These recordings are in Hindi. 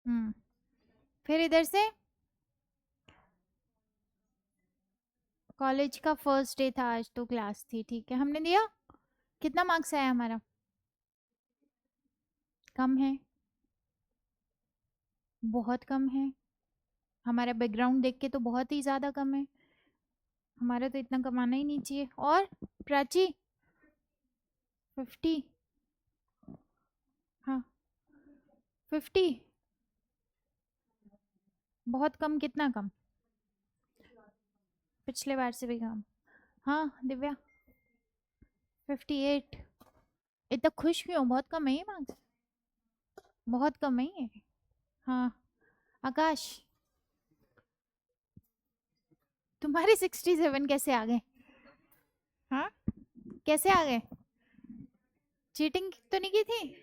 फिर इधर से कॉलेज का फर्स्ट डे था आज, तो क्लास थी, ठीक है, हमने दिया। कितना मार्क्स आया हमारा? कम है, बहुत कम है। हमारा बैकग्राउंड देख के तो बहुत ही ज्यादा कम है। हमारा तो इतना कमाना ही नहीं चाहिए। और प्राची 50? हाँ 50, बहुत कम। कितना कम? पिछले बार से भी कम। हाँ दिव्या 58। इतना खुश क्यों? बहुत कम है ये मार्क्स, बहुत कम है ये। हाँ आकाश, तुम्हारे 67 कैसे आ गए? हाँ कैसे आ गए? चीटिंग तो नहीं की थी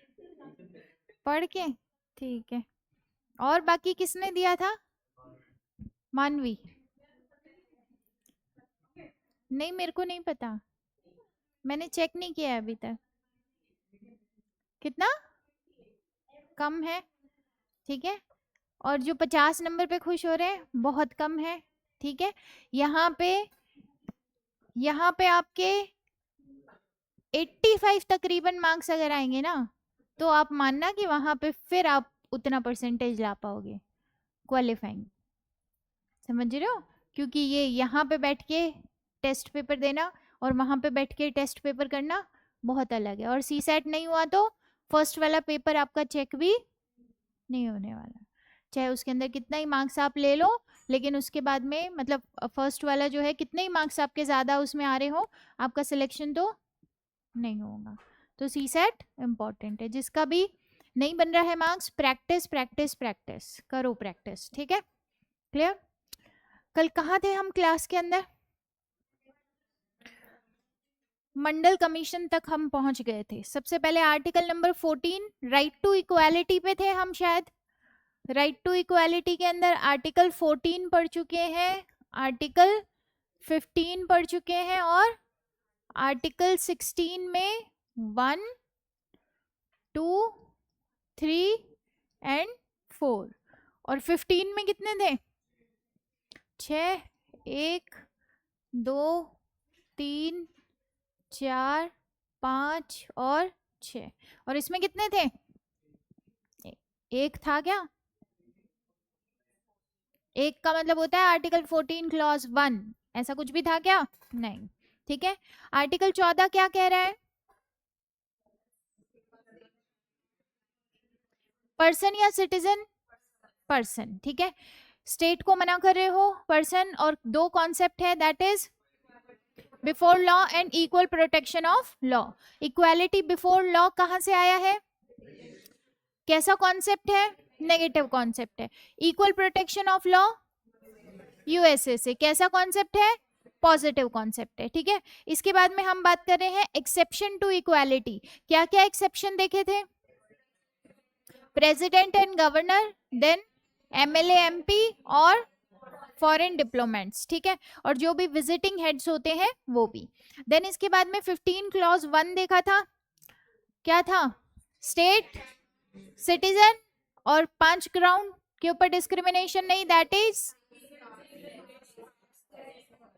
पढ़ के? ठीक है। और बाकी किसने दिया था? मानवी? नहीं मेरे को नहीं पता, मैंने चेक नहीं किया अभी तक। कितना कम है? ठीक है। और जो 50 नंबर पे खुश हो रहे हैं बहुत कम है, ठीक है। यहाँ पे आपके 85 तकरीबन मार्क्स अगर आएंगे ना, तो आप मानना कि वहां पे फिर आप उतना परसेंटेज ला पाओगे क्वालिफाइंग। समझ रहे हो? क्योंकि ये यहाँ पे बैठ के टेस्ट पेपर देना और वहां पे बैठ के टेस्ट पेपर करना बहुत अलग है। और सी सेट नहीं हुआ तो फर्स्ट वाला पेपर आपका चेक भी नहीं होने वाला, चाहे उसके अंदर कितना ही मार्क्स आप ले लो। लेकिन उसके बाद में मतलब फर्स्ट वाला जो है, कितने ही मार्क्स आपके ज़्यादा उसमें आ रहे हो, आपका सिलेक्शन तो नहीं होगा। तो सी सेट इम्पॉर्टेंट है। जिसका भी नहीं बन रहा है मार्क्स, प्रैक्टिस प्रैक्टिस प्रैक्टिस करो, प्रैक्टिस, ठीक है। क्लियर? कल कहाँ थे हम क्लास के अंदर? मंडल कमीशन तक हम पहुंच गए थे। सबसे पहले article number 14 right to equality पे थे हम शायद। राइट टू इक्वालिटी के अंदर आर्टिकल 14 पढ़ चुके हैं, आर्टिकल 15 पढ़ चुके हैं, और आर्टिकल 16 में 1, 2, 3 एंड 4। और 15 में कितने थे? 6, 1, 2, 3, 4, 5 और 6। और इसमें कितने थे? एक था क्या? एक का मतलब होता है आर्टिकल 14 क्लॉज 1, ऐसा कुछ भी था क्या? नहीं। ठीक है। आर्टिकल 14 क्या कह रहा है? पर्सन या सिटीजन? पर्सन, ठीक है। स्टेट को मना कर रहे हो पर्सन, और दो कॉन्सेप्ट है, that is before law and equal protection of law. Equality before law कहां से आया है? कैसा कॉन्सेप्ट है? नेगेटिव कॉन्सेप्ट है। Equal protection of law USA से। कैसा कॉन्सेप्ट है? पॉजिटिव कॉन्सेप्ट है, ठीक है। इसके बाद में हम बात कर रहे हैं एक्सेप्शन टू इक्वालिटी। क्या क्या एक्सेप्शन देखे थे? President and governor, then MLA MP और फॉरेन डिप्लोमेट्स, ठीक है। और जो भी विजिटिंग हेड्स होते हैं वो भी। देन इसके बाद में 15 क्लॉज 1 देखा था। क्या था? स्टेट, सिटीजन और 5 ग्राउंड के ऊपर डिस्क्रिमिनेशन नहीं, that is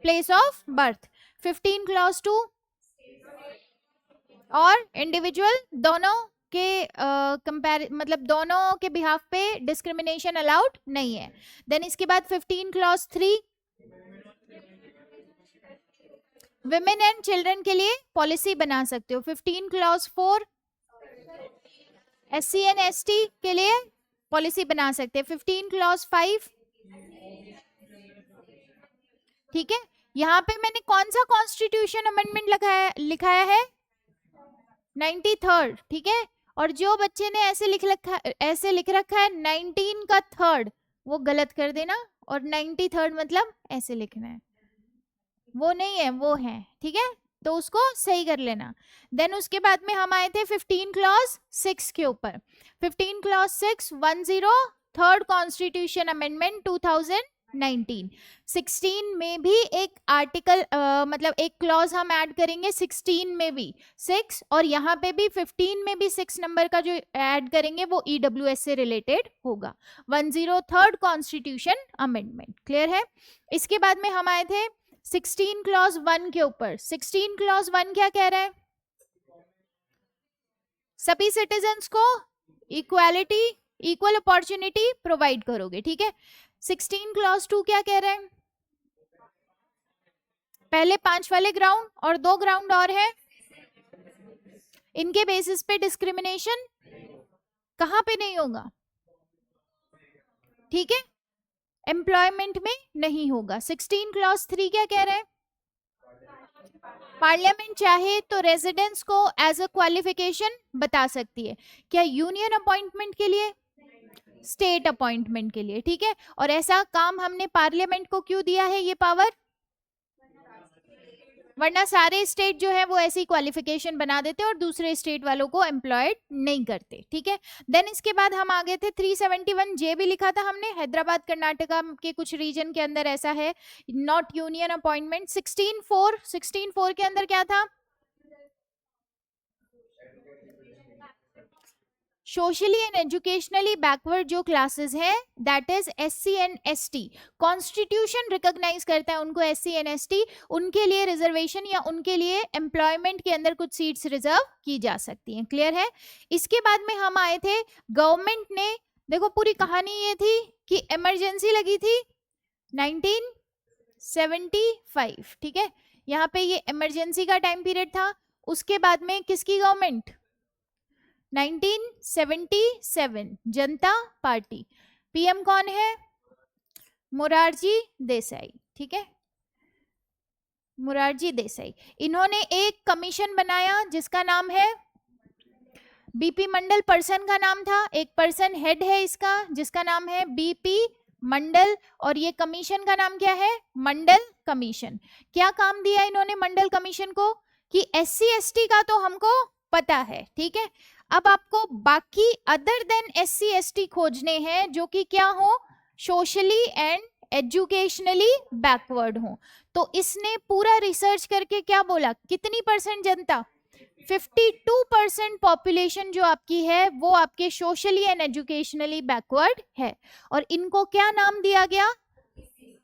place of birth. 15 clause 2 और इंडिविजुअल, दोनों के कंपेयर मतलब दोनों के बिहाफ पे डिस्क्रिमिनेशन अलाउड नहीं है। देन इसके बाद 15 क्लॉज 3 विमेन एंड चिल्ड्रन के लिए पॉलिसी बना सकते हो। 15 क्लॉज 4 SC एंड ST के लिए पॉलिसी बना सकते हैं। 15 क्लॉज 5, ठीक है। यहाँ पे मैंने कौन सा कॉन्स्टिट्यूशन अमेंडमेंट लिखाया है? 93rd, ठीक है। और जो बच्चे ने ऐसे लिख रखा है 19 का थर्ड, वो गलत कर देना, और 93rd मतलब ऐसे लिखना है, वो नहीं है, वो है, ठीक है। तो उसको सही कर लेना। देन उसके बाद में हम आए थे 15 क्लॉज 6 के ऊपर। 15 क्लॉज 6 10 थर्ड कॉन्स्टिट्यूशन अमेंडमेंट 2000 19। 16 में भी एक आर्टिकल मतलब एक क्लॉज हम ऐड करेंगे, 16 में भी 6, और यहाँ पे भी 15 में भी 6 नंबर का जो ऐड करेंगे वो ईडब्ल्यूएस से रिलेटेड होगा। 103rd constitution amendment. क्लियर है? इसके बाद में हम आए थे 16 क्लॉज 1 के ऊपर। 16 क्लॉज 1 क्या कह रहा है? सभी सिटीजन्स को इक्वालिटी, इक्वल अपॉर्चुनिटी प्रोवाइड करोगे। ठीक है। 16 क्लॉज 2 क्या कह रहे हैं? पहले 5 वाले ग्राउंड और 2 ग्राउंड और है, इनके बेसिस पे डिस्क्रिमिनेशन कहां पे नहीं होगा? ठीक है, एम्प्लॉयमेंट में नहीं होगा। 16 क्लॉज 3 क्या कह रहे हैं? पार्लियामेंट चाहे तो रेजिडेंस को एज अ क्वालिफिकेशन बता सकती है। क्या? यूनियन अपॉइंटमेंट के लिए, स्टेट अपॉइंटमेंट के लिए। ठीक है, और ऐसा काम हमने पार्लियामेंट को क्यों दिया है ये पावर? वरना सारे स्टेट जो है वो ऐसी क्वालिफिकेशन बना देते और दूसरे स्टेट वालों को एम्प्लॉयड नहीं करते। ठीक है। देन इसके बाद हम आगे थे 371 जे भी लिखा था हमने, हैदराबाद कर्नाटका के कुछ रीजन के अंदर ऐसा है, नॉट यूनियन अपॉइंटमेंट। 16(4) के अंदर क्या था? सोशली एंड एजुकेशनली बैकवर्ड जो क्लासेस है, that is SC and ST। Constitution recognise करता है उनको SC एंड ST, उनके लिए रिजर्वेशन या उनके लिए एम्प्लॉयमेंट के अंदर कुछ सीट्स रिजर्व की जा सकती हैं। क्लियर है? इसके बाद में हम आए थे, गवर्नमेंट ने, देखो पूरी कहानी ये थी कि इमरजेंसी लगी थी 1975। ठीक है, यहाँ पे ये इमरजेंसी का टाइम पीरियड था। उसके बाद में किसकी गवर्नमेंट? 1977 जनता पार्टी। पीएम कौन है? मोरारजी देसाई। ठीक है, मोरारजी देसाई। इन्होंने एक कमीशन बनाया जिसका नाम है बीपी मंडल। पर्सन का नाम था, एक पर्सन हेड है इसका जिसका नाम है बीपी मंडल, और ये कमीशन का नाम क्या है? मंडल कमीशन। क्या काम दिया इन्होंने मंडल कमीशन को? कि SC ST का तो हमको पता है। ठीक है, अब आपको बाकी अदर देन SC ST खोजने हैं जो कि क्या हो? सोशली एंड एजुकेशनली बैकवर्ड हो। तो इसने पूरा रिसर्च करके क्या बोला? कितनी परसेंट जनता? 52% पॉपुलेशन जो आपकी है वो आपके सोशली एंड एजुकेशनली बैकवर्ड है, और इनको क्या नाम दिया गया?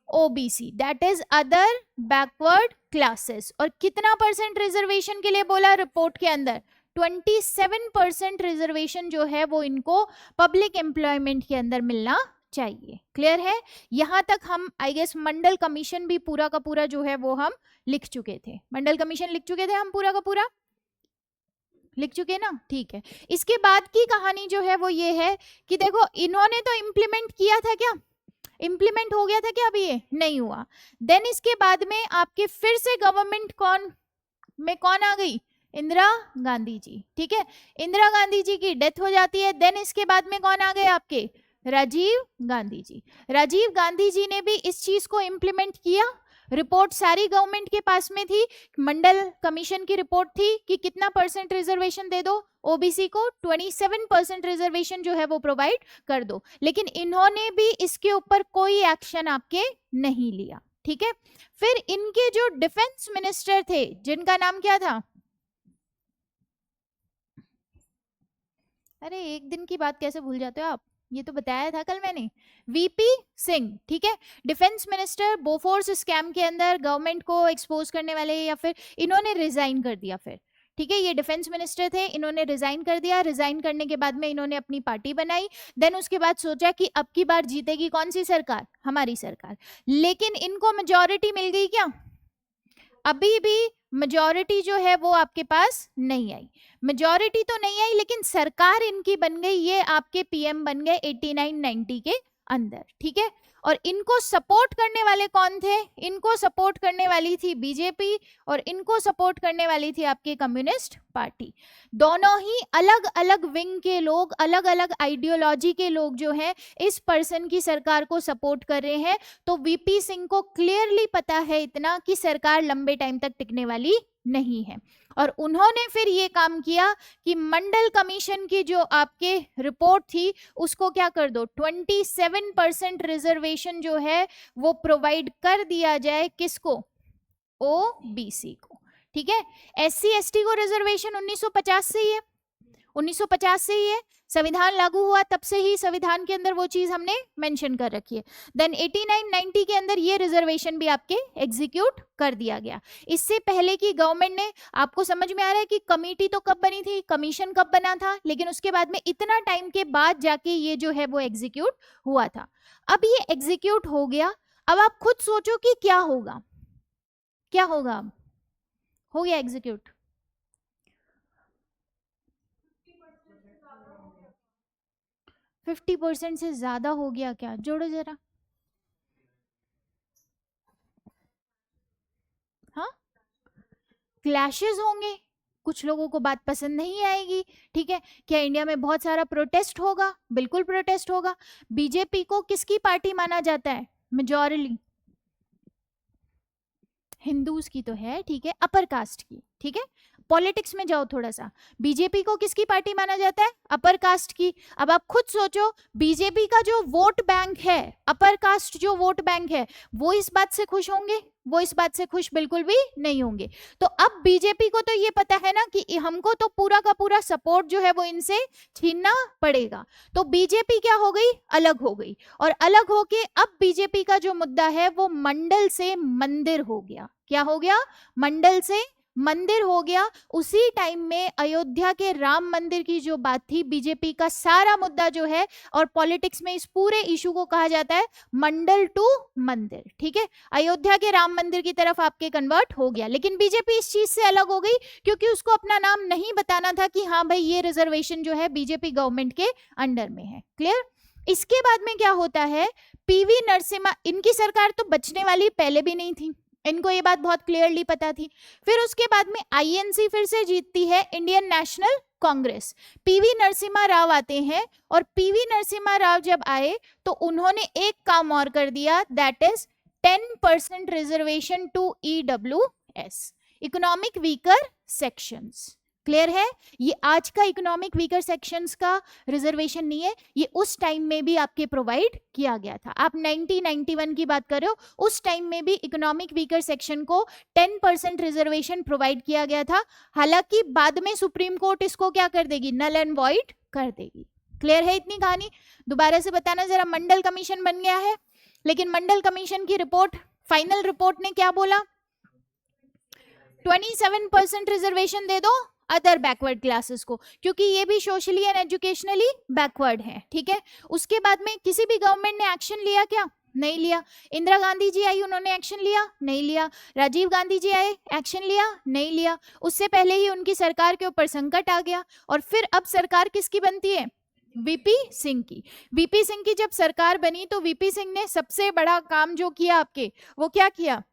OBC, that is other backward classes. और कितना परसेंट रिजर्वेशन के लिए बोला रिपोर्ट के अंदर? 27% रिजर्वेशन जो है वो इनको पब्लिक एम्प्लॉयमेंट के अंदर मिलना चाहिए। क्लियर है? यहां तक हम आई गेस मंडल कमीशन भी पूरा का पूरा जो है वो हम लिख चुके थे। मंडल कमीशन लिख चुके थे हम, पूरा का पूरा लिख चुके ना? ठीक है। इसके बाद की कहानी जो है वो ये है कि देखो इन्होंने तो इम्प्लीमेंट किया था, क्या इम्प्लीमेंट हो गया था क्या? अभी ये नहीं हुआ। देन इसके बाद में आपके फिर से गवर्नमेंट कौन आ गई? इंदिरा गांधी जी। ठीक है, इंदिरा गांधी जी की डेथ हो जाती है। देन इसके बाद में कौन आ गए आपके? राजीव गांधी जी। राजीव गांधी जी ने भी इस चीज को इम्प्लीमेंट किया। रिपोर्ट सारी गवर्नमेंट के पास में थी, मंडल कमीशन की रिपोर्ट थी कि कितना परसेंट रिजर्वेशन दे दो ओबीसी को, 27% रिजर्वेशन जो है वो प्रोवाइड कर दो। लेकिन इन्होंने भी इसके ऊपर कोई एक्शन आपके नहीं लिया। ठीक है, फिर इनके जो डिफेंस मिनिस्टर थे जिनका नाम क्या था? अरे एक दिन की बात कैसे भूल जाते हो आप? ये तो बताया था कल मैंने, वीपी सिंह। ठीक है, डिफेंस मिनिस्टर, बोफोर्स स्कैम के अंदर गवर्नमेंट को एक्सपोज करने वाले, या फिर इन्होंने रिजाइन कर दिया फिर। ठीक है, ये डिफेंस मिनिस्टर थे, इन्होंने रिजाइन कर दिया। रिजाइन करने के बाद में इन्होंने अपनी पार्टी बनाई। देन उसके बाद सोचा कि अब की बार जीतेगी कौन सी सरकार? हमारी सरकार। लेकिन इनको मेजॉरिटी मिल गई क्या? अभी भी मेजॉरिटी जो है वो आपके पास नहीं आई। मेजॉरिटी तो नहीं आई लेकिन सरकार इनकी बन गई, ये आपके पीएम बन गए 89-90 के अंदर। ठीक है, और इनको सपोर्ट करने वाले कौन थे? इनको सपोर्ट करने वाली थी बीजेपी और इनको सपोर्ट करने वाली थी आपकी कम्युनिस्ट पार्टी। दोनों ही अलग अलग विंग के लोग, अलग अलग आइडियोलॉजी के लोग जो हैं इस पर्सन की सरकार को सपोर्ट कर रहे हैं। तो वीपी सिंह को क्लियरली पता है इतना कि सरकार लंबे टाइम तक टिकने वाली नहीं है। और उन्होंने फिर ये काम किया कि मंडल कमीशन की जो आपके रिपोर्ट थी उसको क्या कर दो, 27% रिजर्वेशन जो है वो प्रोवाइड कर दिया जाए, किसको, ओबीसी को। ठीक है, एससी एसटी को रिजर्वेशन 1950 से ही है, 1950 से ही है, संविधान लागू हुआ तब से ही संविधान के अंदर वो चीज हमने मेंशन कर रखी है। देन 89-90 के अंदर ये रिजर्वेशन भी आपके एग्जीक्यूट कर दिया गया। इससे पहले की गवर्नमेंट ने, आपको समझ में आ रहा है कि कमेटी तो कब बनी थी, कमीशन कब बना था, लेकिन उसके बाद में इतना टाइम के बाद जाके ये जो है वो एग्जीक्यूट हुआ था। अब ये एग्जीक्यूट हो गया, अब आप खुद सोचो कि क्या होगा, क्या होगा, अब हो गया एग्जीक्यूट, 50% से ज्यादा हो गया क्या, जोड़ो जरा। हाँ, क्लैशेस होंगे, कुछ लोगों को बात पसंद नहीं आएगी। ठीक है, क्या इंडिया में बहुत सारा प्रोटेस्ट होगा, बिल्कुल प्रोटेस्ट होगा। बीजेपी को किसकी पार्टी माना जाता है मेजॉरिटी, हिंदूज की तो है, ठीक है, अपर कास्ट की। ठीक है, पॉलिटिक्स में जाओ थोड़ा सा, बीजेपी को किसकी पार्टी माना जाता है, अपर कास्ट की। अब आप खुद सोचो, बीजेपी का जो वोट बैंक है, अपर कास्ट जो वोट बैंक है, वो इस बात से खुश होंगे, वो इस बात से खुश बिल्कुल भी नहीं होंगे। तो अब बीजेपी को तो ये पता है ना कि हमको तो पूरा का पूरा सपोर्ट जो है वो इनसे छीनना पड़ेगा। तो बीजेपी क्या हो गई, अलग हो गई, और अलग होके अब बीजेपी का जो मुद्दा है वो मंडल से मंदिर हो गया। क्या हो गया, मंडल से मंदिर हो गया। उसी टाइम में अयोध्या के राम मंदिर की जो बात थी, बीजेपी का सारा मुद्दा जो है, और पॉलिटिक्स में इस पूरे इशू को कहा जाता है मंडल टू मंदिर। ठीक है, अयोध्या के राम मंदिर की तरफ आपके कन्वर्ट हो गया, लेकिन बीजेपी इस चीज से अलग हो गई क्योंकि उसको अपना नाम नहीं बताना था कि हाँ भाई ये रिजर्वेशन जो है बीजेपी गवर्नमेंट के अंडर में है। क्लियर। इसके बाद में क्या होता है, पीवी नरसिम्हा, इनकी सरकार तो बचने वाली पहले भी नहीं थी, इनको ये बात बहुत क्लियरली पता थी। फिर उसके बाद में आईएनसी फिर से जीतती है, Indian national Congress, PV Narasimha Rao आते हैं, और पीवी नरसिम्हा राव जब आए तो उन्होंने एक काम और कर दिया, that is 10% reservation to EWS, economic weaker sections. Clear है, ये आज का इकोनॉमिक वीकर सेक्शंस का रिजर्वेशन नहीं है, ये उस टाइम में भी आपके प्रोवाइड किया गया था। आप 1991 की बात कर रहे हो, उस टाइम में भी इकोनॉमिक वीकर सेक्शन को 10% रिजर्वेशन प्रोवाइड किया गया था। हालांकि बाद में सुप्रीम कोर्ट इसको क्या कर देगी, नल एंड वॉइड कर देगी। क्लियर है इतनी कहानी, दोबारा से बताना जरा। मंडल कमीशन बन गया है, लेकिन मंडल कमीशन की रिपोर्ट, फाइनल रिपोर्ट ने क्या बोला, 27% रिजर्वेशन दे दो अदर बैकवर्ड क्लासेस को, क्योंकि ये भी सोशली एंड एजुकेशनली बैकवर्ड है। ठीक है, उसके बाद में किसी भी गवर्नमेंट ने एक्शन लिया क्या, नहीं लिया। इंदिरा गांधी जी आई, उन्होंने एक्शन लिया, नहीं लिया। राजीव गांधी जी आए, एक्शन लिया, नहीं लिया। उससे पहले ही उनकी सरकार के ऊपर संकट आ गया, और फिर अब सरकार किसकी बनती है, वीपी सिंह की। वीपी सिंह की जब सरकार बनी तो वीपी सिंह ने सबसे बड़ा काम जो किया आपके, वो क्या किया,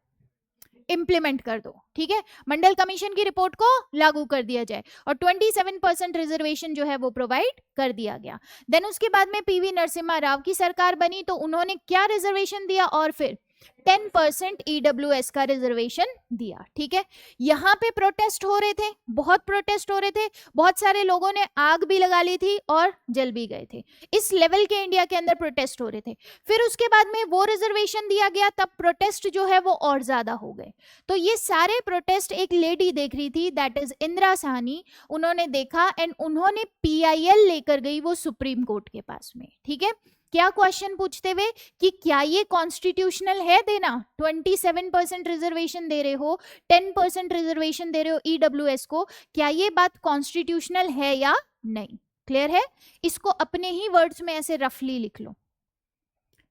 इम्प्लीमेंट कर दो। ठीक है, मंडल कमीशन की रिपोर्ट को लागू कर दिया जाए, और 27% रिजर्वेशन जो है वो प्रोवाइड कर दिया गया। देन उसके बाद में पीवी नरसिम्हा राव की सरकार बनी तो उन्होंने क्या रिजर्वेशन दिया, और फिर 10% ईडब्ल्यूएस का रिजर्वेशन दिया। ठीक है, यहाँ पे प्रोटेस्ट हो रहे थे, बहुत प्रोटेस्ट हो रहे थे, बहुत सारे लोगों ने आग भी लगा ली थी और जल भी गए थे, इस लेवल के इंडिया के अंदर प्रोटेस्ट हो रहे थे। फिर उसके बाद में वो रिजर्वेशन दिया गया, तब प्रोटेस्ट जो है वो और ज्यादा हो गए। तो ये सारे प्रोटेस्ट एक लेडी देख रही थी, दैट इज इंदिरा साहनी, उन्होंने देखा एंड उन्होंने पीआईएल लेकर गई वो सुप्रीम कोर्ट के पास में। ठीक है, क्या क्वेश्चन पूछते हुए कि क्या ये कॉन्स्टिट्यूशनल है देना, 27% रिजर्वेशन दे रहे हो, 10% रिजर्वेशन दे रहे हो ईडब्ल्यूएस को, क्या ये बात कॉन्स्टिट्यूशनल है या नहीं। क्लियर है, इसको अपने ही वर्ड्स में ऐसे रफली लिख लो,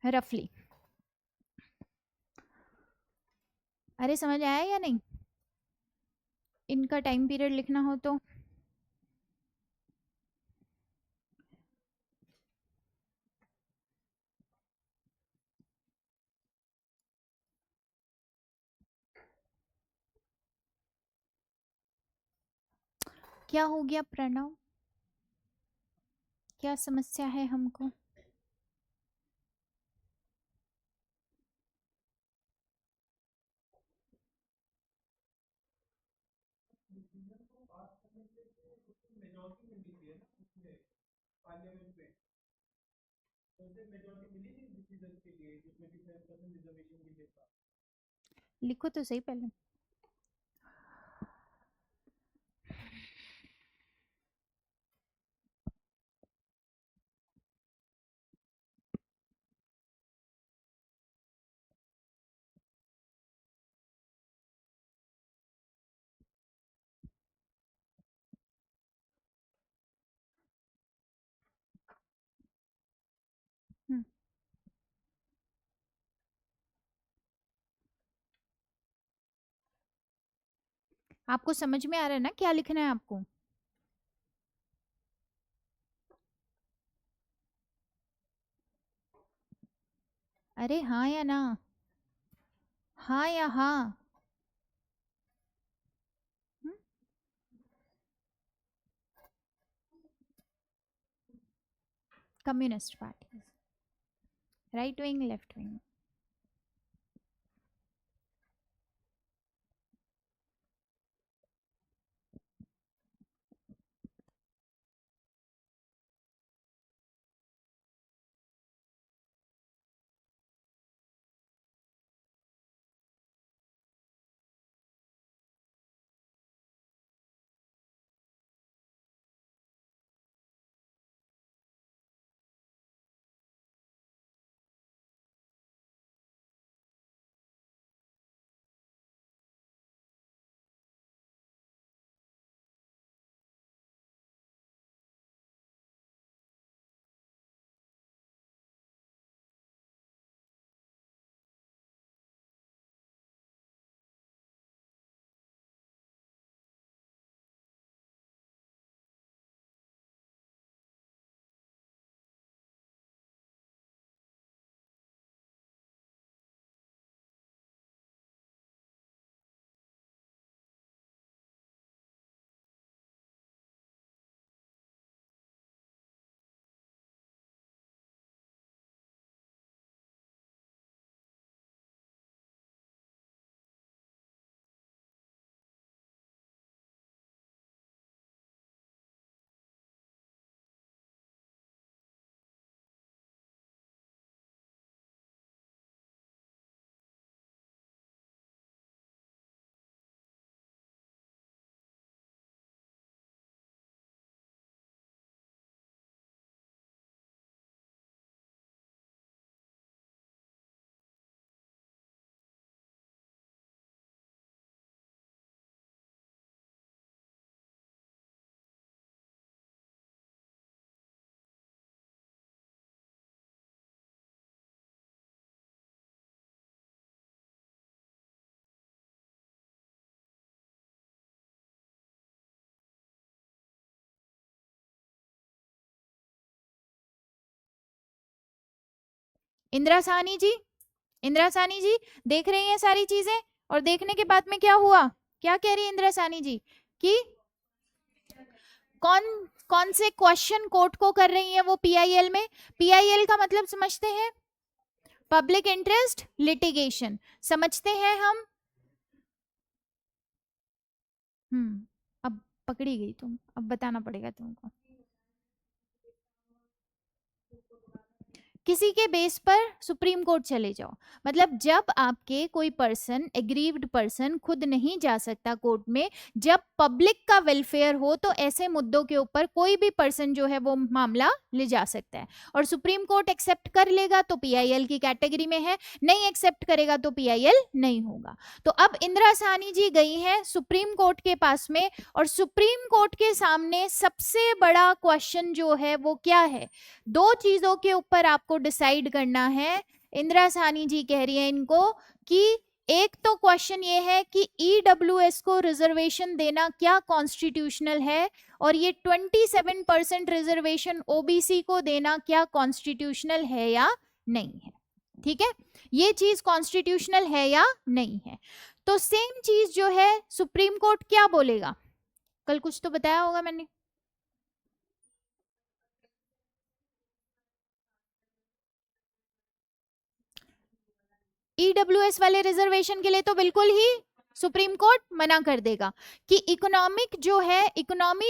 रफली। अरे समझ आया या नहीं, इनका टाइम पीरियड लिखना हो तो। क्या हो गया प्रणव, क्या समस्या है हमको। लिखो तो सही पहले। हम्म, आपको समझ में आ रहा है ना क्या लिखना है आपको? अरे हाँ या ना? हाँ या हाँ? Communist party, right wing, left wing. Indira Sahni ji, Indira Sahni ji, देख रही हैं सारी चीजें? और देखने के बाद में क्या हुआ? क्या कह रही है इंदिरा साहनी जी? कि कौन कौन से क्वेश्चन कोर्ट को कर रही है वो पीआईएल में? पीआईएल का मतलब समझते हैं? पब्लिक इंटरेस्ट लिटिगेशन, समझते हैं हम? अब पकड़ी गई तुम, अब बताना पड़ेगा तुमको। किसी के बेस पर सुप्रीम कोर्ट चले जाओ, मतलब जब आपके कोई पर्सन, एग्रीव्ड पर्सन खुद नहीं जा सकता कोर्ट में, जब पब्लिक का वेलफेयर हो, तो ऐसे मुद्दों के ऊपर कोई भी पर्सन जो है वो मामला ले जा सकता है। और सुप्रीम कोर्ट एक्सेप्ट कर लेगा तो पीआईएल की कैटेगरी में है, नहीं एक्सेप्ट करेगा तो पीआईएल नहीं होगा। तो अब इंदिरा साहनी जी गई हैं सुप्रीम कोर्ट के पास में, और सुप्रीम कोर्ट के सामने सबसे बड़ा क्वेश्चन जो है वो क्या है? दो चीजों के ऊपर आपको डिसाइड करना है। इंदिरा साहनी जी कह रही है इनको कि एक तो क्वेश्चन ये है कि ईडब्ल्यूएस को रिजर्वेशन देना क्या कॉन्स्टिट्यूशनल है, और ये 27% रिजर्वेशन ओबीसी को देना क्या कॉन्स्टिट्यूशनल है या नहीं है। ठीक है, ये चीज कॉन्स्टिट्यूशनल है या नहीं है। तो सेम चीज जो है सुप्रीम कोर्ट क्या बोलेगा? कल कुछ तो बताया होगा मैंने। ईडब्ल्यूएस वाले रिजर्वेशन के लिए तो बिल्कुल ही सुप्रीम कोर्ट मना कर देगा कि इकोनॉमी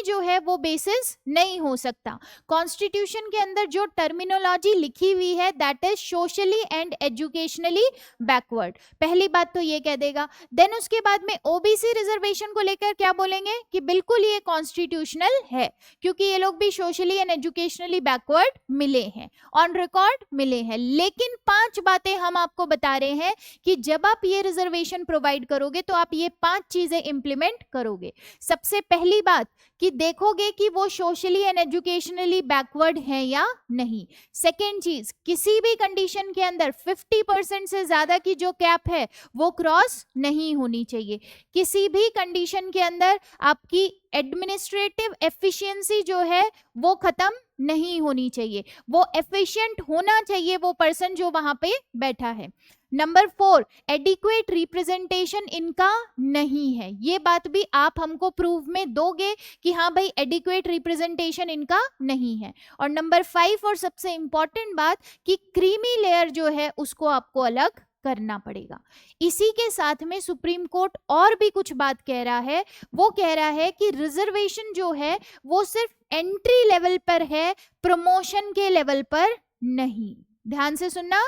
जो है वो बेसिस नहीं हो सकता। कॉन्स्टिट्यूशन के अंदर जो टर्मिनोलॉजी लिखी हुई है that is socially and educationally backward, पहली बात तो ये कह देगा। देन उसके बाद में ओबीसी रिजर्वेशन को लेकर क्या बोलेंगे कि बिल्कुल ये कॉन्स्टिट्यूशनल है, क्योंकि ये लोग भी सोशली एंड एजुकेशनली बैकवर्ड मिले हैं, ऑन रिकॉर्ड मिले हैं। लेकिन 5 बातें हम आपको बता रहे हैं कि जब आप ये रिजर्वेशन प्रोवाइड करोगे तो आप ये 5 चीजें इंप्लीमेंट करोगे। सबसे पहली बात कि देखोगे कि वो सोशली एंड एजुकेशनली बैकवर्ड है या नहीं। सेकेंड चीज, किसी भी कंडीशन के अंदर 50% से ज्यादा की जो कैप है वो क्रॉस नहीं होनी चाहिए। किसी भी कंडीशन के अंदर आपकी एडमिनिस्ट्रेटिव एफिशिएंसी जो है वो खत्म नहीं होनी चाहिए, वो एफिशिएंट होना चाहिए वो पर्सन जो वहां पे बैठा है। नंबर 4, एडिक्वेट रिप्रेजेंटेशन इनका नहीं है, ये बात भी आप हमको प्रूव में दोगे कि हाँ भाई एडिक्वेट रिप्रेजेंटेशन इनका नहीं है। और नंबर 5 और सबसे इंपॉर्टेंट बात कि क्रीमी लेयर जो है उसको आपको अलग करना पड़ेगा। इसी के साथ में सुप्रीम कोर्ट और भी कुछ बात कह रहा है, वो कह रहा है कि रिजर्वेशन जो है वो सिर्फ एंट्री लेवल पर है, प्रमोशन के लेवल पर नहीं। ध्यान से सुनना,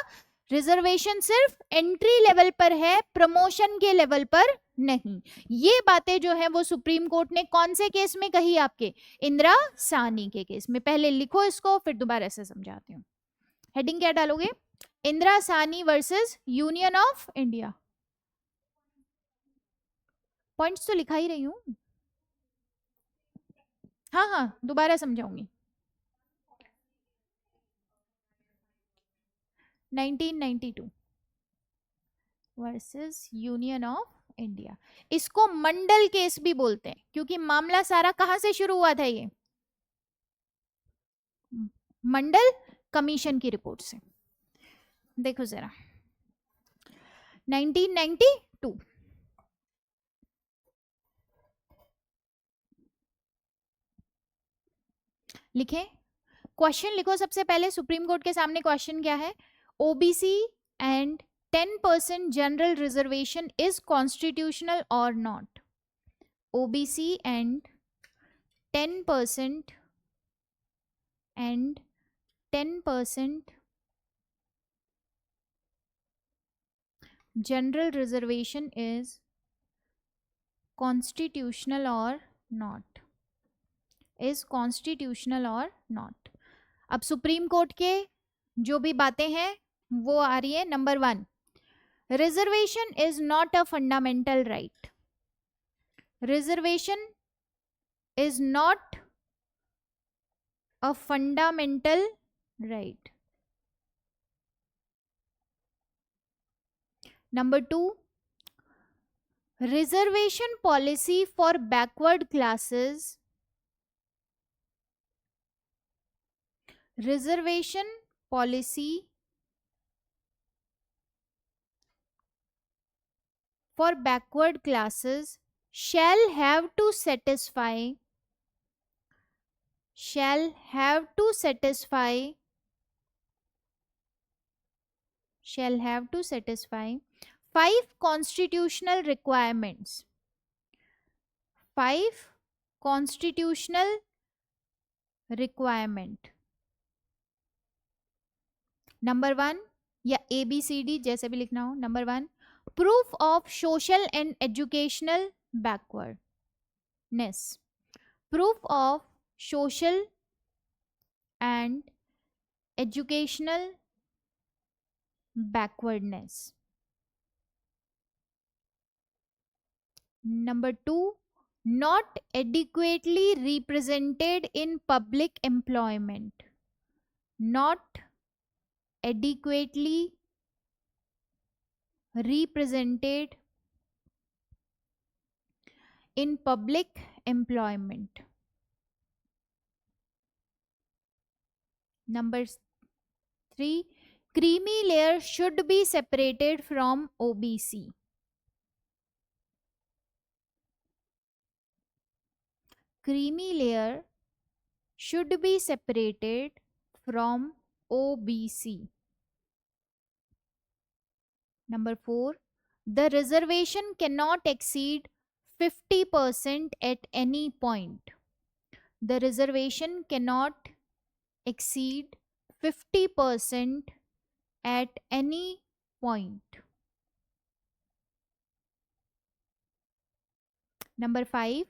रिजर्वेशन सिर्फ एंट्री लेवल पर है, प्रमोशन के लेवल पर नहीं। ये बातें जो है वो सुप्रीम कोर्ट ने कौन से केस में कही? आपके इंदिरा साहनी के केस में। पहले लिखो इसको, फिर दोबारा से समझाती हूँ। हेडिंग क्या डालोगे? Indira Sahni versus union of India. Points तो लिखा ही रही हूं। हाँ हाँ, दोबारा समझाऊंगी। 1992 वर्सेस यूनियन ऑफ इंडिया। इसको मंडल केस भी बोलते हैं, क्योंकि मामला सारा कहां से शुरू हुआ था? ये मंडल कमीशन की रिपोर्ट से। देखो जरा, 1992 लिखे, क्वेश्चन लिखो। सबसे पहले सुप्रीम कोर्ट के सामने क्वेश्चन क्या है? OBC and 10% general reservation is constitutional और not? OBC and 10% and 10% general reservation is constitutional or not? is constitutional or not? अब सुप्रीम कोर्ट के जो भी बातें हैं वो आ रही है। Number 1, reservation is not a fundamental right. Reservation is not a fundamental right. Number 2, reservation policy for backward classes. Reservation policy for backward classes shall have to satisfy five constitutional requirements. 5 constitutional requirement. Number 1 या ABCD जैसे भी लिखना हो। Number 1, proof of social and educational backwardness. Proof of social and educational backwardness. Number 2, not adequately represented in public employment. Not adequately represented in public employment. Number 3, creamy layer should be separated from OBC. Creamy layer should be separated from OBC. Number 4, The reservation cannot exceed 50% at any point. The reservation cannot exceed 50% at any point. Number 5,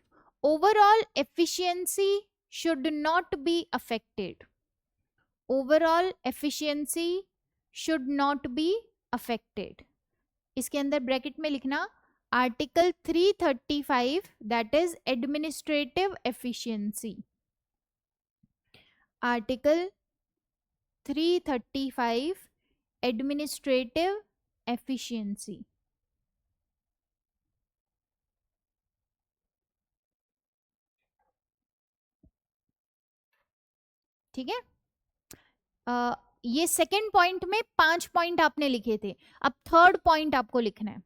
overall efficiency should not be affected. Overall efficiency should not be affected. इसके अंदर ब्रैकेट में लिखना article 335, that is administrative efficiency. Article 335 administrative efficiency. ठीक है. ये सेकंड पॉइंट में 5 पॉइंट आपने लिखे थे. अब थर्ड पॉइंट आपको लिखना है.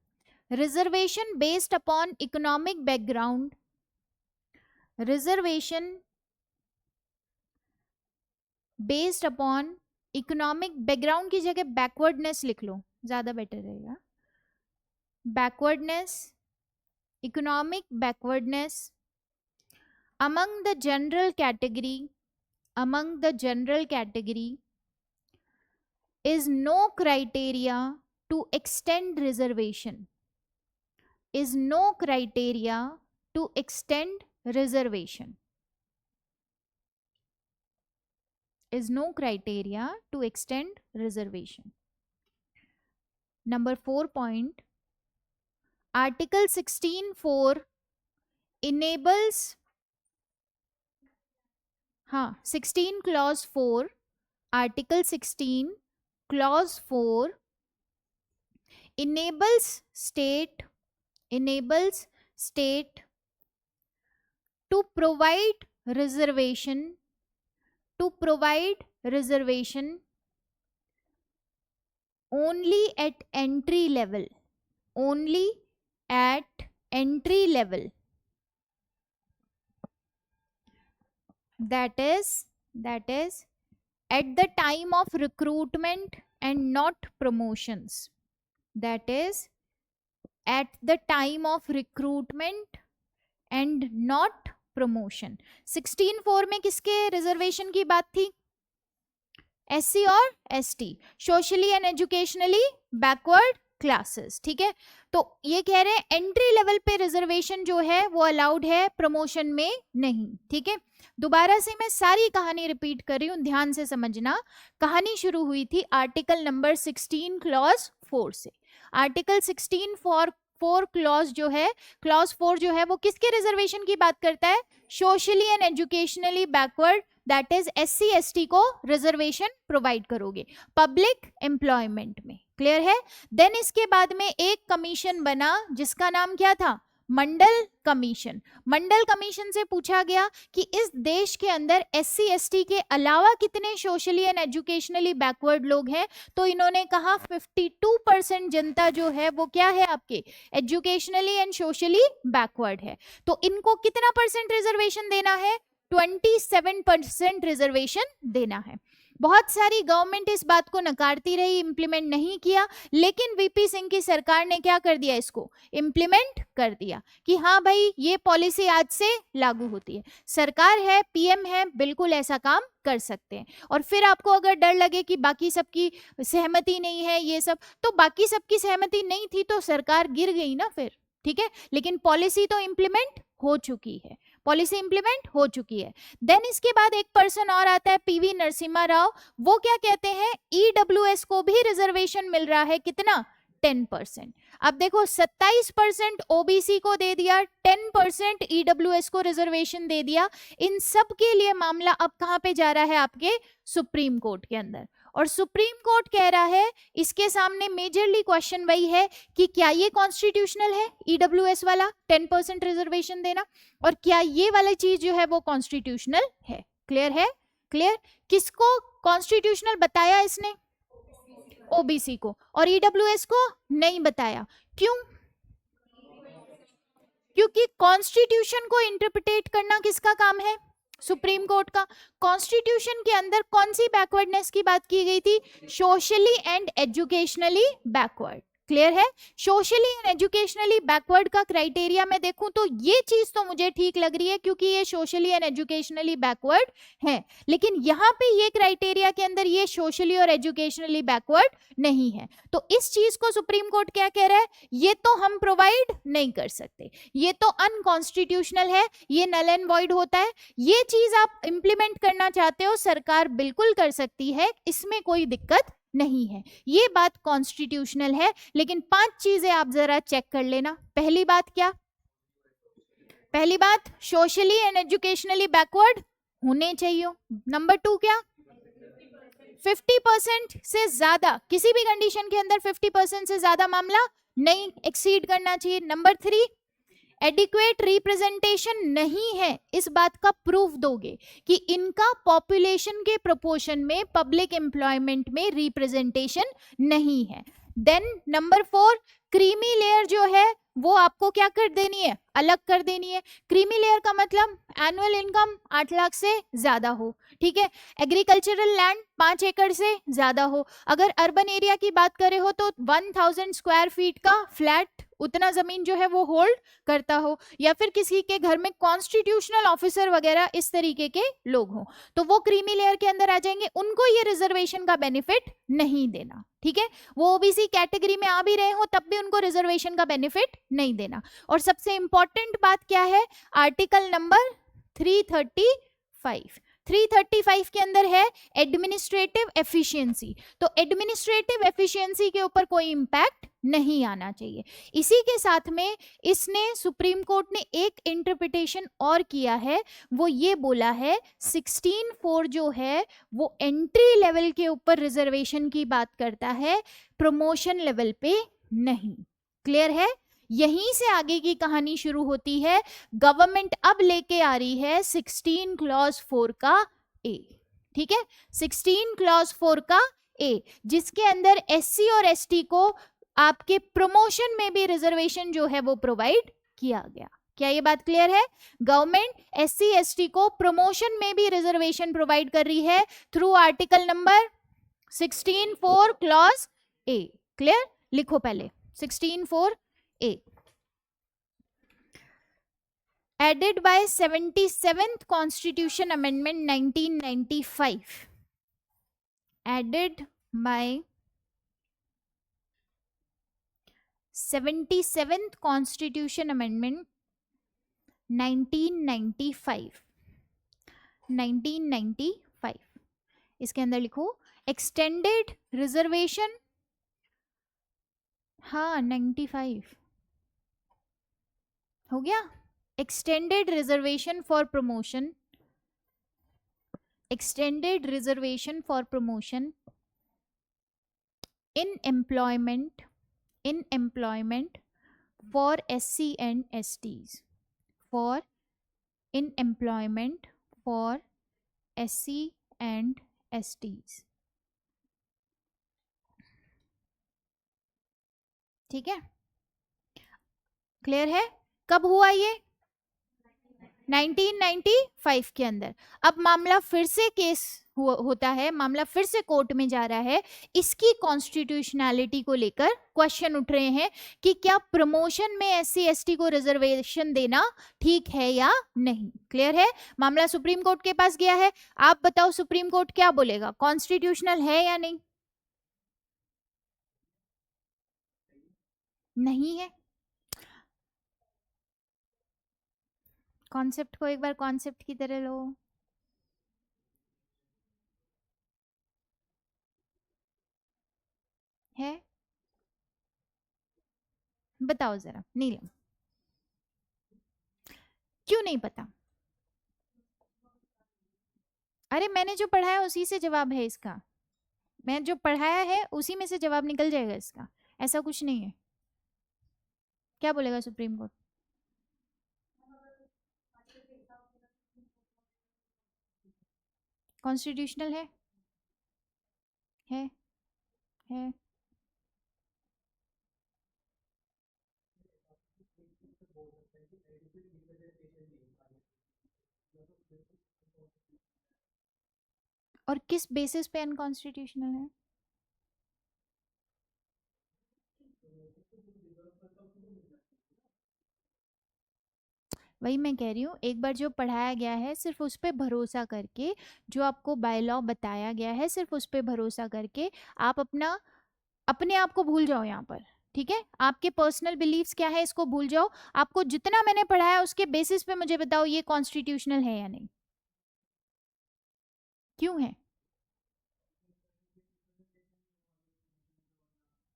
Reservation based upon economic background. Reservation based upon economic background की जगह बैकवर्डनेस लिख लो, ज्यादा बेटर रहेगा. Backwardness, economic backwardness among the general category, among the general category is no criteria to extend reservation, is no criteria to extend reservation, is no criteria to extend reservation. Number 4 point, article 16(4) enables, हाँ 16 clause 4, article 16 clause 4 enables state to provide reservation, to provide reservation only at entry level, only at entry level, that is at the time of recruitment and not promotions, that is at the time of recruitment and not promotion. 16(4) में किसके रिजर्वेशन की बात थी? एससी और ST, socially and educationally backward classes. ठीक है. तो ये कह रहे हैं एंट्री लेवल पे रिजर्वेशन जो है वो अलाउड है, प्रमोशन में नहीं. ठीक है. दोबारा से मैं सारी कहानी रिपीट कर रही हूं, ध्यान से समझना. कहानी शुरू हुई थी आर्टिकल नंबर 16 क्लॉज 4 से. आर्टिकल 16 4 क्लॉज जो है, क्लॉज 4 जो है वो किसके रिजर्वेशन की बात करता है? Socially and educationally backward, that is SC ST को रिजर्वेशन प्रोवाइड करोगे पब्लिक एम्प्लॉयमेंट में. क्लियर है. देन इसके बाद में एक कमीशन बना जिसका नाम क्या था? मंडल कमीशन. मंडल कमीशन से पूछा गया कि इस देश के अंदर एससी एसटी के अलावा कितने सोशली एंड एजुकेशनली बैकवर्ड लोग हैं. तो इन्होंने कहा 52% जनता जो है वो क्या है आपके? एजुकेशनली एंड सोशली बैकवर्ड है. तो इनको कितना परसेंट रिजर्वेशन देना है? 27% रिजर्वेशन देना है. बहुत सारी गवर्नमेंट इस बात को नकारती रही, इंप्लीमेंट नहीं किया, लेकिन वीपी सिंह की सरकार ने क्या कर दिया? इसको इंप्लीमेंट कर दिया कि हाँ भाई ये पॉलिसी आज से लागू होती है. सरकार है, पीएम है, बिल्कुल ऐसा काम कर सकते हैं. और फिर आपको अगर डर लगे कि बाकी सबकी सहमति नहीं है ये सब, तो बाकी सबकी सहमति नहीं थी तो सरकार गिर गई ना फिर. ठीक है. लेकिन पॉलिसी तो इंप्लीमेंट हो चुकी है, पॉलिसी इंप्लीमेंट हो चुकी है. देन इसके बाद एक पर्सन और आता है पीवी नरसिम्हा राव. वो क्या कहते हैं? ईडब्ल्यूएस को भी रिजर्वेशन मिल रहा है. कितना? 10%. अब देखो 27% ओबीसी को दे दिया, 10% ईडब्ल्यूएस को रिजर्वेशन दे दिया. इन सब के लिए मामला अब कहां पे जा रहा है? आपके सुप्रीम कोर्ट के अंदर. और सुप्रीम कोर्ट कह रहा है, इसके सामने मेजरली क्वेश्चन वही है कि क्या ये कॉन्स्टिट्यूशनल है ईडब्ल्यूएस वाला 10% रिजर्वेशन देना, और क्या ये वाली चीज जो है वो कॉन्स्टिट्यूशनल है. क्लियर है? क्लियर. किसको कॉन्स्टिट्यूशनल बताया इसने? ओबीसी को. और ईडब्ल्यूएस को नहीं बताया. क्यों? क्योंकि कॉन्स्टिट्यूशन को इंटरप्रिटेट करना किसका काम है? सुप्रीम कोर्ट का. कॉन्स्टिट्यूशन के अंदर कौन सी बैकवर्डनेस की बात की गई थी? Socially and educationally backward. Clear है? सोशली एंड एजुकेशनली बैकवर्ड का क्राइटेरिया में देखूं तो ये चीज तो मुझे ठीक लग रही है क्योंकि ये सोशली एंड एजुकेशनली बैकवर्ड है, लेकिन यहाँ पे ये क्राइटेरिया के अंदर ये सोशली और एजुकेशनली बैकवर्ड नहीं है। तो इस चीज को सुप्रीम कोर्ट क्या कह रहा है, ये तो हम प्रोवाइड नहीं कर सकते, ये तो अनकॉन्स्टिट्यूशनल है, ये नल एंड वॉइड होता है। ये चीज आप इंप्लीमेंट करना चाहते हो, सरकार बिल्कुल कर सकती है, इसमें कोई दिक्कत नहीं है, ये बात कॉन्स्टिट्यूशनल है। लेकिन 5 चीजें आप जरा चेक कर लेना। पहली बात क्या? पहली बात, सोशली एंड एजुकेशनली बैकवर्ड होने चाहिए। नंबर 2 क्या? 50% से ज्यादा, किसी भी कंडीशन के अंदर 50% से ज्यादा मामला नहीं एक्सीड करना चाहिए। नंबर 3, एडिक्वेट रिप्रेजेंटेशन नहीं है, इस बात का प्रूफ दोगे कि इनका पॉपुलेशन के प्रोपोर्शन में पब्लिक एम्प्लॉयमेंट में रिप्रेजेंटेशन नहीं है। देन नंबर 4, क्रीमी लेयर जो है वो आपको क्या कर देनी है, अलग कर देनी है। क्रीमी लेयर का मतलब एनुअल इनकम 8 लाख से ज्यादा हो, ठीक है। एग्रीकल्चरल लैंड 5 एकड़ से ज्यादा हो। अगर अर्बन एरिया की बात करें हो तो 1000 स्क्वायर फीट का फ्लैट उतना जमीन जो है वो होल्ड करता हो, या फिर किसी के घर में कॉन्स्टिट्यूशनल ऑफिसर वगैरह इस तरीके के लोग हों, तो वो क्रीमी लेयर के अंदर आ जाएंगे, उनको ये रिजर्वेशन का बेनिफिट नहीं देना, ठीक है। वो ओबीसी कैटेगरी में आ भी रहे हो तब भी उनको रिजर्वेशन का बेनिफिट नहीं देना। और सबसे इंपॉर्टेंट बात क्या है, आर्टिकल नंबर 335, 335 के अंदर है एडमिनिस्ट्रेटिव एफिशिएंसी। तो एडमिनिस्ट्रेटिव एफिशिएंसी के ऊपर कोई इंपैक्ट नहीं आना चाहिए। इसी के साथ में इसने सुप्रीम कोर्ट ने एक इंटरप्रिटेशन और किया है, वो ये बोला है 16(4) जो है वो एंट्री लेवल के ऊपर रिजर्वेशन की बात करता है, प्रमोशन लेवल पे नहीं। क्लियर है? यहीं से आगे की कहानी शुरू होती है। गवर्नमेंट अब लेके आ रही है 16 क्लॉज 4 का ए, ठीक है, 16 क्लॉज 4 का ए, जिसके अंदर एससी और एसटी को आपके प्रमोशन में भी रिजर्वेशन जो है वो प्रोवाइड किया गया। क्या ये बात क्लियर है? गवर्नमेंट एससी एसटी को प्रमोशन में भी रिजर्वेशन प्रोवाइड कर रही है through article number 16(4) clause A. Clear? लिखो पहले 16(4) A, added by 77th Constitution Amendment 1995, added by 77th Constitution Amendment 1995, 1995 इसके अंदर लिखो एक्सटेंडेड रिजर्वेशन, हाँ 95 हो गया। Extended reservation for promotion, extended reservation for promotion in employment for SC and STs, for in employment for SC and STs, ठीक है। क्लियर है? कब हुआ ये? 1995 के अंदर। अब मामला फिर से केस होता है, मामला फिर से कोर्ट में जा रहा है, इसकी कॉन्स्टिट्यूशनैलिटी को लेकर क्वेश्चन उठ रहे हैं कि क्या प्रमोशन में एससी एसटी को रिजर्वेशन देना ठीक है या नहीं। क्लियर है? मामला सुप्रीम कोर्ट के पास गया है, आप बताओ सुप्रीम कोर्ट क्या बोलेगा, कॉन्स्टिट्यूशनल है या नहीं? नहीं है। कॉन्सेप्ट को एक बार कॉन्सेप्ट की तरह लो। है? बताओ जरा नीलम, क्यों नहीं पता? अरे मैंने जो पढ़ाया उसी से जवाब है इसका, मैं जो पढ़ाया है उसी में से जवाब निकल जाएगा इसका, ऐसा कुछ नहीं है। क्या बोलेगा सुप्रीम कोर्ट? कॉन्स्टिट्यूशनल है? है? है? और किस बेसिस पे अनकॉन्स्टिट्यूशनल है? वही मैं कह रही हूँ, एक बार जो पढ़ाया गया है सिर्फ उस पे भरोसा करके, जो आपको बाय लॉ बताया गया है सिर्फ उस पे भरोसा करके आप अपने आप को भूल जाओ यहाँ पर। ठीक है, आपके पर्सनल बिलीव्स क्या है इसको भूल जाओ। आपको जितना मैंने पढ़ाया उसके बेसिस पे मुझे बताओ ये कॉन्स्टिट्यूशनल है या नहीं। क्यों है?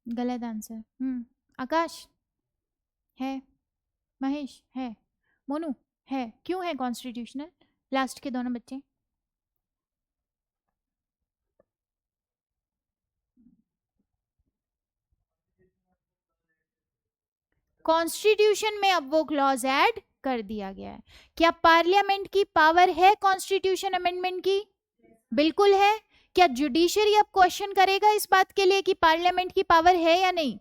गलत आंसर। आकाश है, महेश है, मोनू है। क्यों है कॉन्स्टिट्यूशनल? लास्ट के दोनों बच्चे। कॉन्स्टिट्यूशन में अब वो क्लॉज ऐड कर दिया गया है। क्या पार्लियामेंट की पावर है कॉन्स्टिट्यूशन अमेंडमेंट की? बिल्कुल है। क्या जुडिशरी अब क्वेश्चन करेगा इस बात के लिए कि पार्लियामेंट की पावर है या नहीं?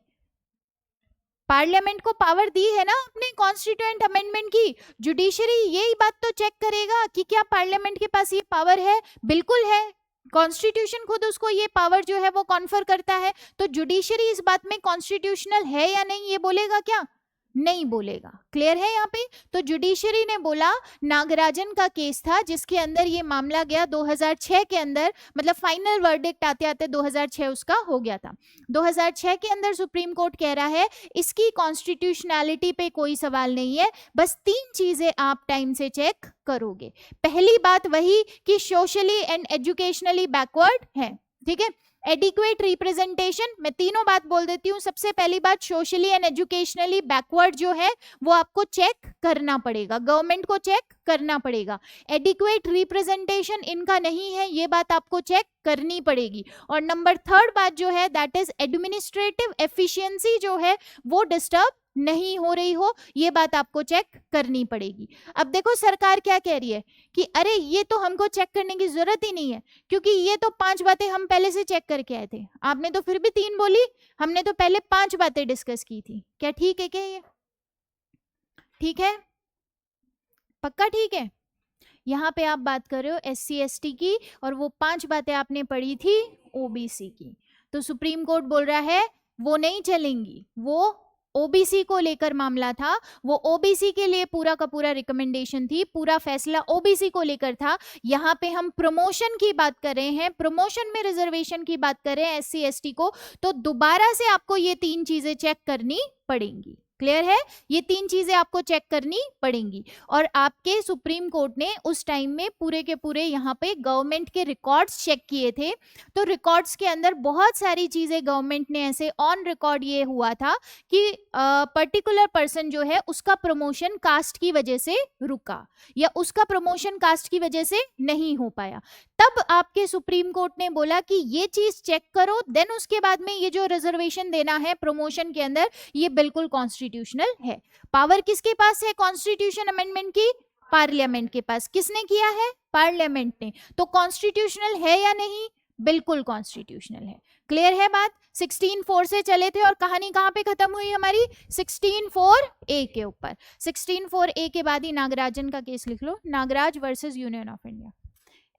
पार्लियामेंट को पावर दी है ना अपने कॉन्स्टिट्यूएंट अमेंडमेंट की। जुडिशरी यही बात तो चेक करेगा कि क्या पार्लियामेंट के पास ये पावर है। बिल्कुल है, कॉन्स्टिट्यूशन खुद उसको ये पावर जो है वो कॉन्फर करता है। तो जुडिशरी इस बात में कॉन्स्टिट्यूशनल है या नहीं ये बोलेगा क्या? नहीं बोलेगा। क्लियर है यहाँ पे? तो जुडिशरी ने बोला, नागराजन का केस था जिसके अंदर ये मामला गया 2006 के अंदर, मतलब फाइनल वर्डिक्ट आते आते 2006 उसका हो गया था। 2006 के अंदर सुप्रीम कोर्ट कह रहा है इसकी कॉन्स्टिट्यूशनैलिटी पे कोई सवाल नहीं है, बस 3 चीजें आप टाइम से चेक करोगे। पहली बात वही कि सोशली एंड एजुकेशनली बैकवर्ड है। ठीक है, एडिक्वेट रिप्रेजेंटेशन, मैं तीनों बात बोल देती हूँ। सबसे पहली बात, सोशली एंड एजुकेशनली बैकवर्ड जो है वो आपको चेक करना पड़ेगा, गवर्नमेंट को चेक करना पड़ेगा। एडिक्वेट रिप्रेजेंटेशन इनका नहीं है, ये बात आपको चेक करनी पड़ेगी। और नंबर 3 बात जो है दैट इज एडमिनिस्ट्रेटिव एफिशिएंसी जो है वो डिस्टर्ब नहीं हो रही हो, ये बात आपको चेक करनी पड़ेगी। अब देखो सरकार क्या कह रही है कि अरे ये तो हमको चेक करने की जरूरत ही नहीं है, क्योंकि ये तो 5 बातें हम पहले से चेक करके आए थे। आपने तो फिर भी 3 बोली, हमने तो पहले 5 बातें डिस्कस की थी। क्या ठीक है? क्या ये ठीक है? पक्का ठीक है? यहाँ पे आप बात कर रहे हो SC ST की, और वो 5 बातें आपने पढ़ी थी OBC की। तो सुप्रीम कोर्ट बोल रहा है वो नहीं चलेंगी, वो ओबीसी को लेकर मामला था, वो ओबीसी के लिए पूरा का पूरा रिकमेंडेशन थी, पूरा फैसला ओबीसी को लेकर था। यहाँ पे हम प्रमोशन की बात कर रहे हैं, प्रमोशन में रिजर्वेशन की बात कर रहे हैं SC ST को, तो दोबारा से आपको ये 3 चीजें चेक करनी पड़ेंगी। क्लियर है? ये 3 चीजें आपको चेक करनी पड़ेंगी। और आपके सुप्रीम कोर्ट ने उस टाइम में पूरे के पूरे यहाँ पे गवर्नमेंट के रिकॉर्ड्स चेक किए थे, तो रिकॉर्ड्स के अंदर बहुत सारी चीजें गवर्नमेंट ने ऐसे ऑन रिकॉर्ड ये हुआ था कि पर्टिकुलर पर्सन जो है उसका प्रमोशन कास्ट की वजह से रुका, या उसका प्रमोशन कास्ट की वजह से नहीं हो पाया। तब आपके सुप्रीम कोर्ट ने बोला कि ये चीज चेक करो, देन उसके बाद में ये जो रिजर्वेशन देना है प्रमोशन के अंदर ये बिल्कुल कॉन्स्टिट्यूशनल है। पावर किसके पास है कॉन्स्टिट्यूशन अमेंडमेंट की? पार्लियामेंट के पास। किसने किया है? पार्लियामेंट ने। तो कॉन्स्टिट्यूशनल है या नहीं? बिल्कुल कॉन्स्टिट्यूशनल है। क्लियर है बात? 16(4) से चले थे और कहानी कहां पे खत्म हुई हमारी? 16(4)A के ऊपर। 16(4)A के बाद ही नागराजन का केस लिख लो, Nagaraj versus union of India.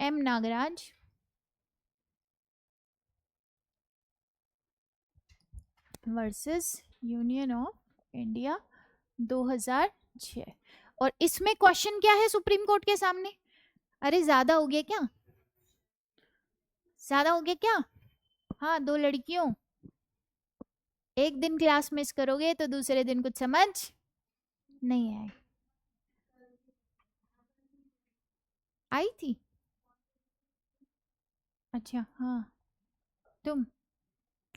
M Nagaraj versus union of India 2006। और इसमें क्वेश्चन क्या है सुप्रीम कोर्ट के सामने? अरे ज्यादा हो गया क्या? ज्यादा हो गया क्या? हाँ, 2 लड़कियों, एक दिन क्लास मिस करोगे तो दूसरे दिन कुछ समझ नहीं आए। आई थी? अच्छा हाँ, तुम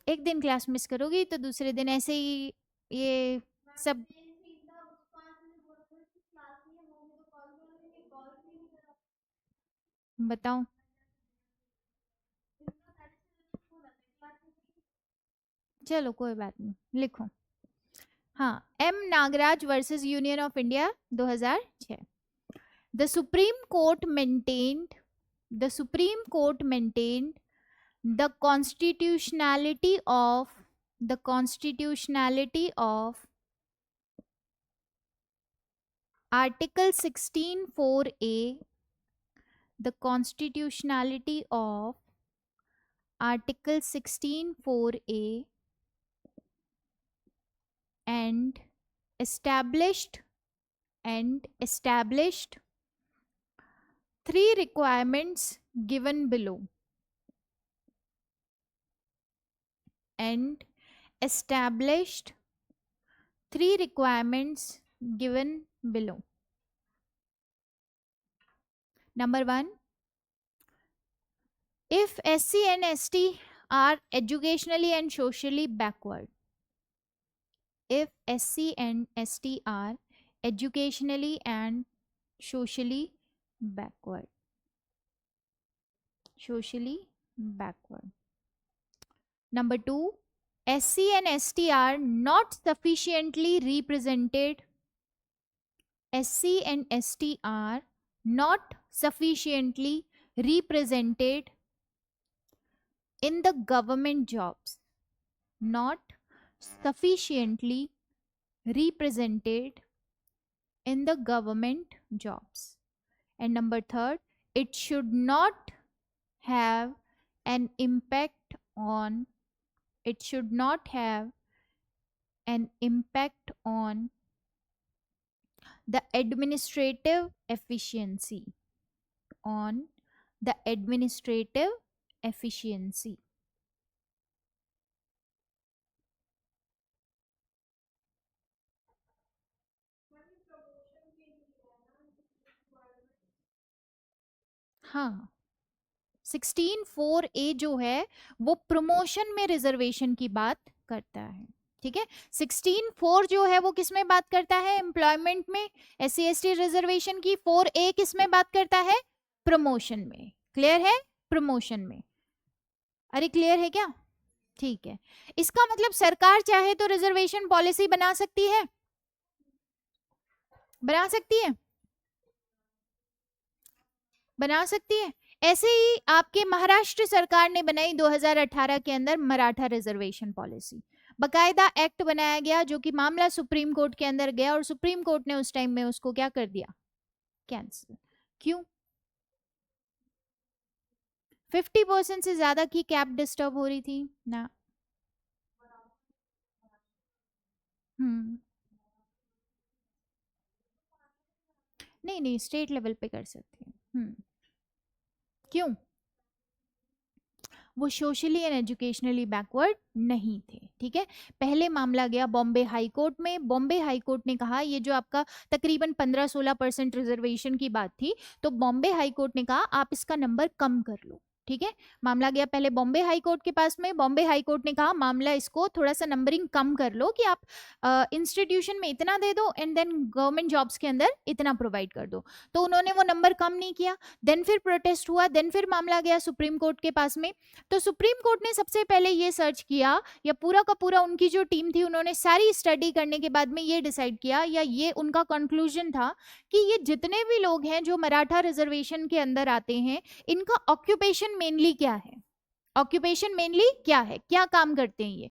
एक दिन क्लास मिस करोगी तो दूसरे दिन ऐसे ही ये सब। बताओ। चलो कोई बात नहीं, लिखो। हाँ, M Nagaraj versus union of India 2006। The supreme court maintained the Supreme Court maintained the constitutionality of Article 16(4)A, the constitutionality of Article 16(4)A and established 3 requirements given below, and established 3 requirements given below. Number 1, if SC and ST are educationally and socially backward, if SC and ST are educationally and socially backward, Number 2, SC and ST are not sufficiently represented, SC and ST are not sufficiently represented in the government jobs, not sufficiently represented in the government jobs. And number 3, it should not have an impact on the administrative efficiency, हाँ 16(4)(a) जो है वो प्रमोशन में रिजर्वेशन की बात करता है, ठीक है। 16(4) जो है वो किस में बात करता है, एम्प्लॉयमेंट में, SC ST रिजर्वेशन की। 4(a) किस में बात करता है, प्रमोशन में। क्लियर है, प्रमोशन में। अरे क्लियर है क्या, ठीक है। इसका मतलब सरकार चाहे तो रिजर्वेशन पॉलिसी बना सकती है, बना सकती है। ऐसे ही आपके महाराष्ट्र सरकार ने बनाई 2018 के अंदर मराठा रिजर्वेशन पॉलिसी, बकायदा एक्ट बनाया गया, जो कि मामला सुप्रीम कोर्ट के अंदर गया और सुप्रीम कोर्ट ने उस टाइम में उसको क्या कर दिया, कैंसिल। क्यों, 50% से ज्यादा की कैप डिस्टर्ब हो रही थी ना। नहीं स्टेट लेवल पे कर सकते हैं। क्यों, वो सोशली एंड एजुकेशनली बैकवर्ड नहीं थे, ठीक है। पहले मामला गया बॉम्बे हाई कोर्ट में। बॉम्बे हाई कोर्ट ने कहा, ये जो आपका तकरीबन 15-16% रिजर्वेशन की बात थी, तो बॉम्बे हाई कोर्ट ने कहा आप इसका नंबर कम कर लो, ठीक है। मामला गया पहले बॉम्बे हाई कोर्ट के पास में। बॉम्बे हाई कोर्ट ने कहा मामला इसको थोड़ा सा नंबरिंग कम कर लो, कि आप इंस्टीट्यूशन में इतना दे दो एंड देन गवर्नमेंट जॉब्स के अंदर इतना प्रोवाइड कर दो। तो उन्होंने वो नंबर कम नहीं किया। देन फिर प्रोटेस्ट हुआ, देन फिर मामला गया सुप्रीम कोर्ट के पास में। तो सुप्रीम कोर्ट ने सबसे पहले ये सर्च किया, या पूरा का पूरा उनकी जो टीम थी उन्होंने सारी स्टडी करने के बाद में ये डिसाइड किया, या ये उनका कंक्लूजन था कि ये जितने भी लोग हैं जो मराठा रिजर्वेशन के अंदर आते हैं, इनका ऑक्यूपेशन मेनली क्या है, क्या काम करते हैं ये,